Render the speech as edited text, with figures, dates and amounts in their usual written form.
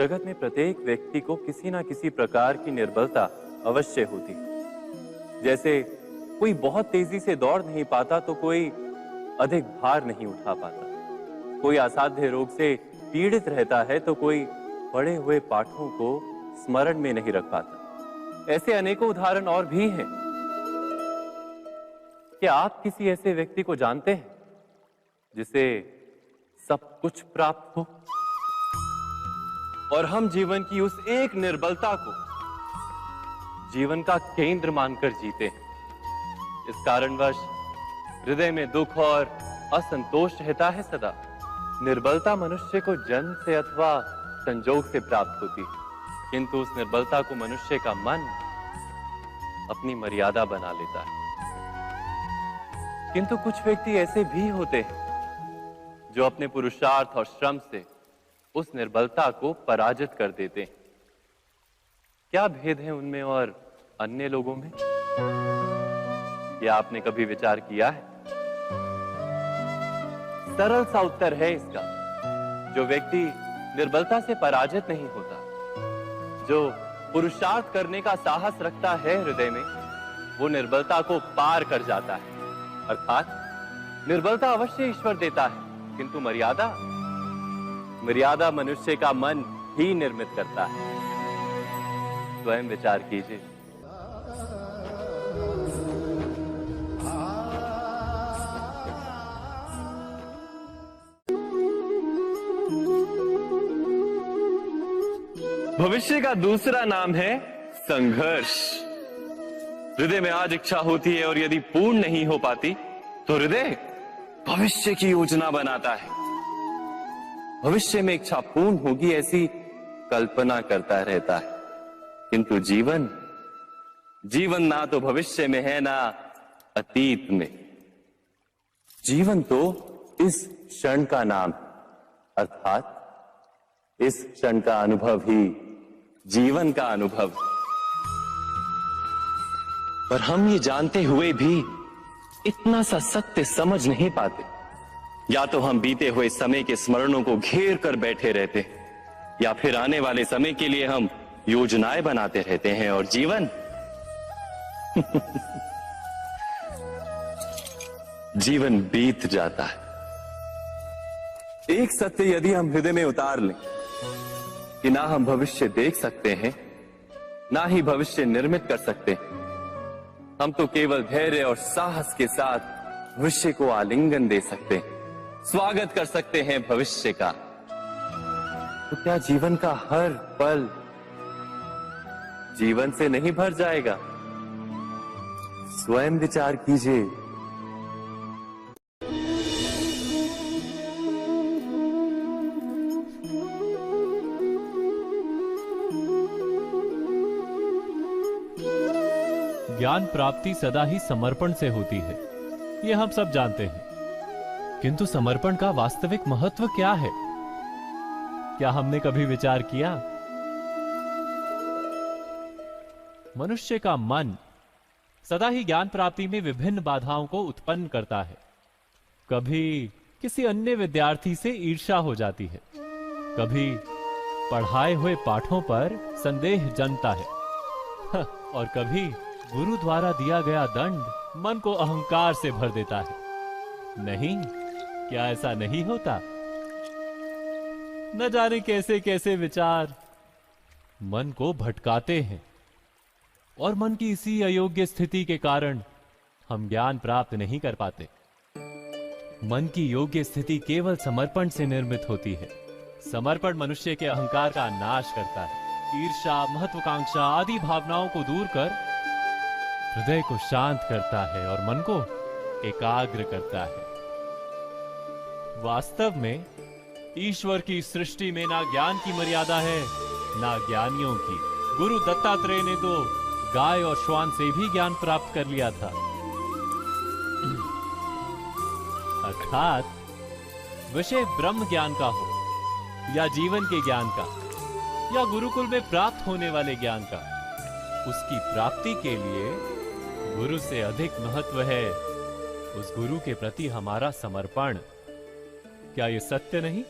जगत में प्रत्येक व्यक्ति को किसी ना किसी प्रकार की निर्बलता अवश्य होती है। जैसे कोई बहुत तेजी से दौड़ नहीं पाता तो कोई अधिक भार नहीं उठा पाता, कोई असाध्य रोग से पीड़ित रहता है तो कोई पढ़े हुए पाठों को स्मरण में नहीं रख पाता। ऐसे अनेकों उदाहरण और भी हैं। क्या आप किसी ऐसे व्यक्ति को जानते हैं जिसे सब कुछ प्राप्त हो और हम जीवन की उस एक निर्बलता को जीवन का केंद्र मानकर जीते हैं? इस कारणवश हृदय में दुख और असंतोष रहता है सदा। निर्बलता मनुष्य को जन्म से अथवा संजोग से प्राप्त होती है, किंतु उस निर्बलता को मनुष्य का मन अपनी मर्यादा बना लेता है। किंतु कुछ व्यक्ति ऐसे भी होते हैं जो अपने पुरुषार्थ और श्रम से उस निर्बलता को पराजित कर देते हैं। क्या भेद है उनमें और अन्य लोगों में? क्या आपने कभी विचार किया है? सरल सा उत्तर है इसका। जो व्यक्ति निर्बलता से पराजित नहीं होता, जो पुरुषार्थ करने का साहस रखता है हृदय में, वो निर्बलता को पार कर जाता है। अर्थात निर्बलता अवश्य ईश्वर देता है, किंतु मर्यादा मनुष्य का मन ही निर्मित करता है। स्वयं विचार कीजिए। भविष्य का दूसरा नाम है संघर्ष। हृदय में आज इच्छा होती है और यदि पूर्ण नहीं हो पाती तो हृदय भविष्य की योजना बनाता है। भविष्य में इच्छा पूर्ण होगी ऐसी कल्पना करता रहता है, किंतु जीवन ना तो भविष्य में है ना अतीत में। जीवन तो इस क्षण का नाम, अर्थात इस क्षण का अनुभव ही जीवन का अनुभव। पर हम ये जानते हुए भी इतना सा सत्य समझ नहीं पाते। या तो हम बीते हुए समय के स्मरणों को घेर कर बैठे रहते हैं, या फिर आने वाले समय के लिए हम योजनाएं बनाते रहते हैं और जीवन जीवन बीत जाता है। एक सत्य यदि हम हृदय में उतार लें कि ना हम भविष्य देख सकते हैं, ना ही भविष्य निर्मित कर सकते हैं, हम तो केवल धैर्य और साहस के साथ भविष्य को आलिंगन दे सकते हैं, स्वागत कर सकते हैं भविष्य का। तो क्या जीवन का हर पल जीवन से नहीं भर जाएगा? स्वयं विचार कीजिए। ज्ञान प्राप्ति सदा ही समर्पण से होती है, ये हम सब जानते हैं। किंतु समर्पण का वास्तविक महत्व क्या है? क्या हमने कभी विचार किया? मनुष्य का मन सदा ही ज्ञान प्राप्ति में विभिन्न बाधाओं को उत्पन्न करता है। कभी किसी अन्य विद्यार्थी से ईर्ष्या हो जाती है, कभी पढ़ाए हुए पाठों पर संदेह जन्मता है और कभी गुरु द्वारा दिया गया दंड मन को अहंकार से भर देता है। नहीं, क्या ऐसा नहीं होता? न जाने कैसे कैसे विचार मन को भटकाते हैं और मन की इसी अयोग्य स्थिति के कारण हम ज्ञान प्राप्त नहीं कर पाते। मन की योग्य स्थिति केवल समर्पण से निर्मित होती है। समर्पण मनुष्य के अहंकार का नाश करता है। ईर्ष्या, महत्वाकांक्षा आदि भावनाओं को दूर कर हृदय को शांत करता है और मन को एकाग्र करता है। वास्तव में ईश्वर की सृष्टि में ना ज्ञान की मर्यादा है, ना ज्ञानियों की। गुरु दत्तात्रेय ने तो गाय और श्वान से भी ज्ञान प्राप्त कर लिया था। अर्थात विषय ब्रह्म ज्ञान का हो या जीवन के ज्ञान का या गुरुकुल में प्राप्त होने वाले ज्ञान का, उसकी प्राप्ति के लिए गुरु से अधिक महत्व है उस गुरु के प्रति हमारा समर्पण। क्या यह सत्य नहीं?